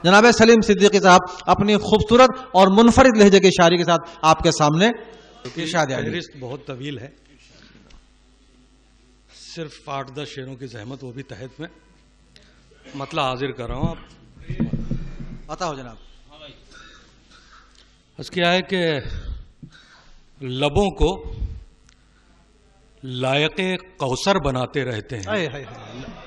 जनाब सलीम सिद्दीकी साहब अपनी खूबसूरत और मुनफरिद लहजे की शायरी के साथ आपके सामने फहरिस्त बहुत तवील है, सिर्फ 8-10 शेरों की जहमत, वो भी तहत में मतलब हाजिर कर रहा हूं। आप पता हो जनाब। बस क्या है कि लबों को लायके कौसर बनाते रहते हैं।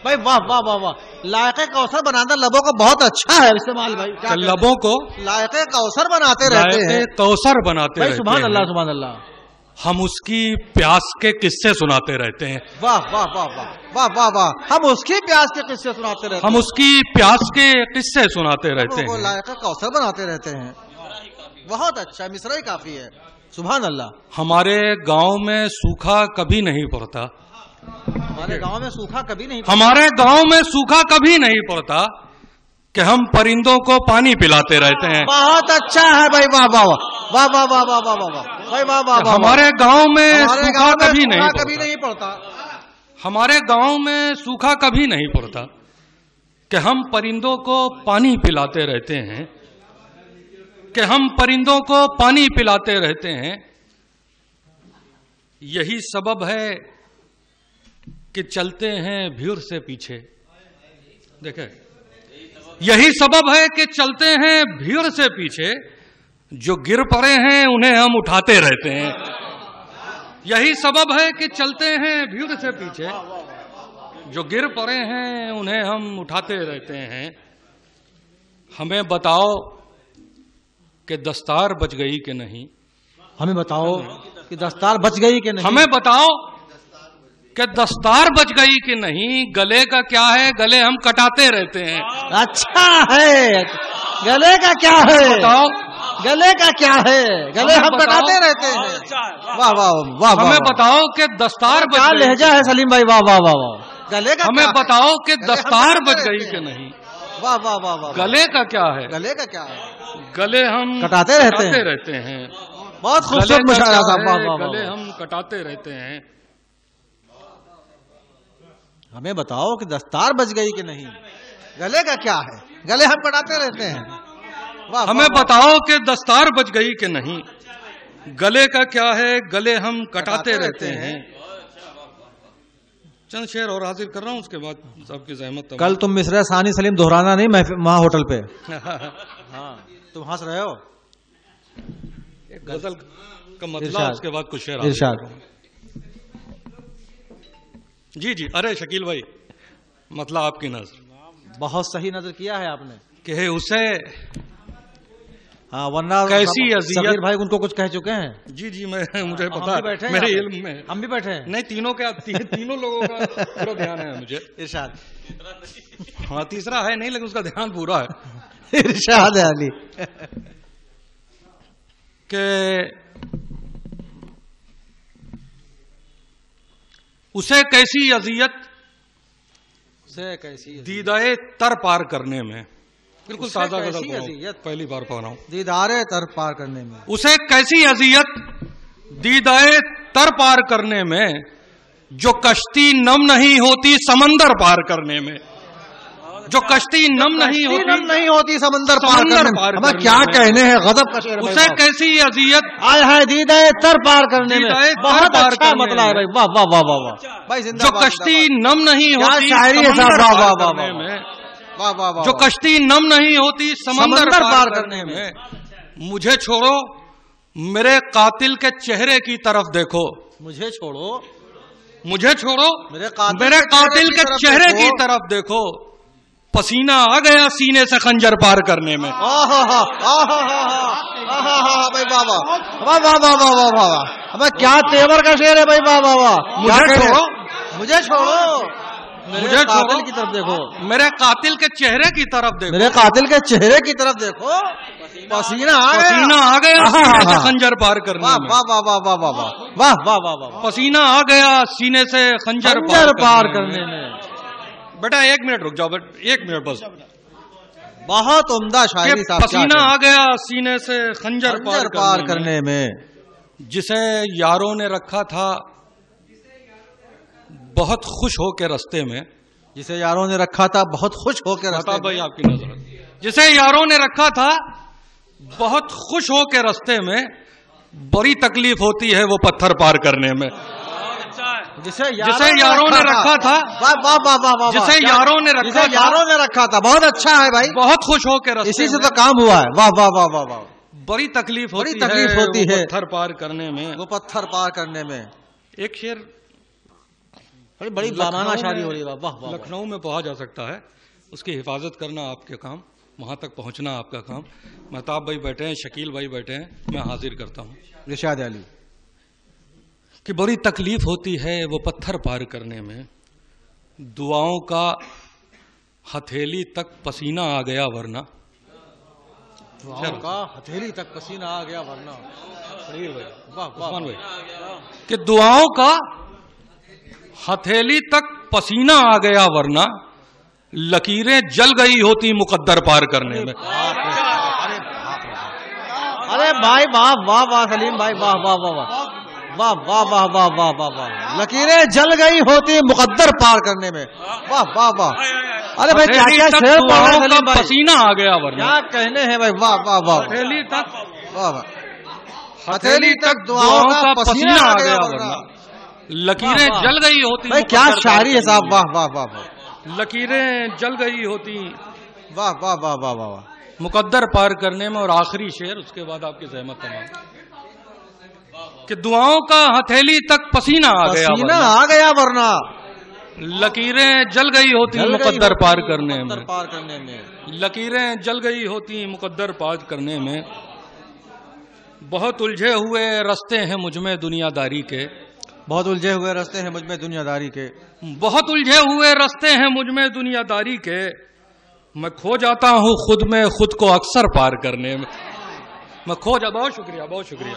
भाई वाह वाह वाह वाह, लायके कौसर बनाना लबों को बहुत अच्छा है इस्तेमाल भाई। लबों को लायके कौसर बनाते रहते हैं, कौसर बनाते रहते हैं। सुभान अल्लाह सुभान अल्लाह। हम उसकी प्यास के किस्से सुनाते रहते हैं। वाह वाह वाह वाह वाह वाह वाह, हम उसकी प्यास के किस्से सुनाते रहते हैं। हम उसकी प्यास के किस्से सुनाते रहते हैं, लायके कौसर बनाते रहते हैं। बहुत अच्छा, मिसरा ही काफी है। सुभान अल्लाह। हमारे गांव में सूखा कभी नहीं पड़ता, हमारे गांव में सूखा कभी नहीं, हमारे गांव में सूखा कभी नहीं पड़ता कि हम परिंदों को पानी पिलाते रहते हैं। बहुत अच्छा है भाई, वाह वाह वाह वाह वाह वाह वाह वाह भाई वाह वाह। हमारे गांव में सूखा कभी नहीं पड़ता, हमारे गांव में सूखा कभी नहीं पड़ता कि हम परिंदों को पानी पिलाते रहते हैं, कि हम परिंदों को पानी पिलाते रहते हैं। यही सबब है कि चलते हैं भीड़ से पीछे। देखें, यही सबब है कि चलते हैं भीड़ से पीछे, जो गिर पड़े हैं उन्हें हम उठाते रहते हैं। यही सबब है कि चलते हैं भीड़ से पीछे, जो गिर पड़े हैं उन्हें हम उठाते रहते हैं। हमें बताओ कि दस्तार बच गई कि नहीं, हमें बताओ कि दस्तार बच गई कि नहीं, हमें बताओ कि दस्तार बच गई कि नहीं। गले का क्या है, गले हम कटाते रहते हैं। अच्छा है, गले का क्या है, बताओ गले का क्या है, गले हम कटाते रहते हैं। वाह वाह वाह, हमें बताओ कि दस्तार बच गई, लहजा है सलीम भाई, वाह वाह वाह वाह। गले का हमें बताओ कि दस्तार बच गई कि नहीं। वाह वाह वाह वाह। गले का क्या है, गले का क्या है, गले हम कटाते रहते हैं। बहुत खूबसूरत मुशायरा था, वाह वाह। गले हम कटाते रहते हैं। हमें बताओ कि दस्तार बच गई कि नहीं, गले का क्या है, गले हम कटाते रहते हैं। वाह, हमें बताओ कि दस्तार बच गई कि नहीं, गले का क्या है, गले हम कटाते रहते हैं। चंद शेर और हाजिर कर रहा हूं, उसके बाद सबकी जहमत। कल तुम मिसरा सानी सलीम दोहराना नहीं वहां होटल पे। हाँ, तुम हंस रहे हो। एक गजल का मतलब, उसके बाद कुछ शेर इरशाद। जी जी, अरे शकील भाई, मतलब आपकी नजर, बहुत सही नजर किया है आपने कि उसे, हाँ, वरना कैसी अज़ियत भाई उनको कुछ कह चुके हैं। जी जी, मुझे पता है, मेरे इल्म में। हम भी बैठे हैं। नहीं, तीनों लोगों का पूरा ध्यान है मुझे। इरशाद। हाँ, तीसरा है नहीं, लेकिन उसका ध्यान पूरा है। इरशाद है अली कि उसे कैसी अज़ियत दीदाए तर पार करने में। बिल्कुल ताजा गजल, पहली बार पढ़ रहा हूं। दीदारे तर पार करने में, उसे कैसी अज़ियत दीदाए तर पार करने में, जो कश्ती नम नहीं होती समंदर पार करने में। जो कश्ती नम नहीं होती समंदर पार करने में। हमें क्या कहने हैं, गजब का शेर। उसे कैसी अज़ियत आय है दीदाए तर पार करने में, बहुत अच्छा मतलब है भाई, वाह वाह वाह वाह वाह भाई। जो कश्ती नम नहीं होती जो कश्ती नम नहीं होती समंदर पार करने में। मुझे छोड़ो मेरे कातिल के चेहरे की तरफ देखो, मुझे छोड़ो मेरे कातिल के चेहरे की तरफ देखो। पसीना आ गया सीने से खंजर पार करने में। भाई वाह वाह वाह वाह वाह वाह वाह वाह, हमें क्या तेवर का शेर है भाई, वाह वाह वाह। मुझे छोड़ो मेरे कातिल की तरफ देखो, मेरे कातिल के चेहरे की तरफ देखो, मेरे कातिल के चेहरे की तरफ देखो। पसीना आ गया सीने से खंजर पार करने में। वाह वाह वाह वाह वाह वाह वाह वाह वाह। पसीना आ गया सीने से खंजर पार करने में। बेटा 1 मिनट रुक जाओ, 1 मिनट बस। बहुत उम्दा शायरी साहब। पसीना आ गया सीने से खंजर पार करने में। जिसे यारों ने रखा था बहुत खुश हो के रास्ते में, जिसे यारों ने रखा था बहुत खुश हो के रास्ते में। भाई आपकी नजर, जिसे यारों ने रखा था बहुत खुश हो के रास्ते में, बड़ी तकलीफ होती है वो पत्थर पार करने में। जिसे यारों ने रखा था, वाह वाह वाह वाह वाह, जिसे यारों ने रखा था, बहुत अच्छा है भाई, बहुत खुश हो के रास्ते, इसी से तो काम हुआ है। वाह वाह वाह वाह वाह। बड़ी तकलीफ होती है पत्थर पार करने में, वो पत्थर पार करने में। एक शेर बड़ी बामाना शादी हो रही है। वाह वाह। लखनऊ में पहुंचा जा सकता है, उसकी हिफाजत करना आपके काम, वहां तक पहुंचना आपका काम। महताब भाई बैठे हैं, शकील भाई बैठे हैं, मैं हाजिर करता हूं रिशाद अली कि बड़ी तकलीफ होती है वो पत्थर पार करने में, दुआओं का हथेली तक पसीना आ गया वरना, दुआओं का हथेली तक पसीना आ गया वरना। वाह वाह भाई, कि दुआओं का हथेली तक पसीना आ गया वरना, लकीरें जल गई होती मुकद्दर पार करने में। अरे भाई वाह वाह वाह सलीम भाई, वाह वाह वाह वाह वाह वाह वाह वाह वाह वाह वाह, लकीरें जल गई होती मुकद्दर पार करने में। वाह वाह वाह। अरे भाई क्या क्या शेर पढ़ रहे हैं सलीम भाई, पसीना आ गया वरना, क्या कहने हैं भाई। वाह वाह वाह। हथेली तक, वाह वाह, हथेली तक दुआओं का पसीना आ गया वरना, लकीरें जल गई होती। भाई क्या शायरी है साहब। वाह वाह वाह वाह, लकीरें जल गई होती। वाह वाह वाह वाह वाह, मुकद्दर पार करने में। और आखिरी शेर, उसके बाद आपकी ज़हमत तमाम, कि दुआओं का हथेली तक पसीना आ गया वरना, लकीरें जल गई होती मुकद्दर पार करने में। लकीरें जल गई होती मुकद्दर पार करने में। बहुत उलझे हुए रास्ते हैं मुझ में दुनियादारी के, बहुत उलझे हुए रास्ते हैं मुझ में दुनियादारी के, बहुत उलझे हुए रास्ते हैं मुझ में दुनियादारी के, मैं खो जाता हूँ खुद में खुद को अक्सर पार करने में। मैं खो जा। बहुत शुक्रिया, बहुत शुक्रिया।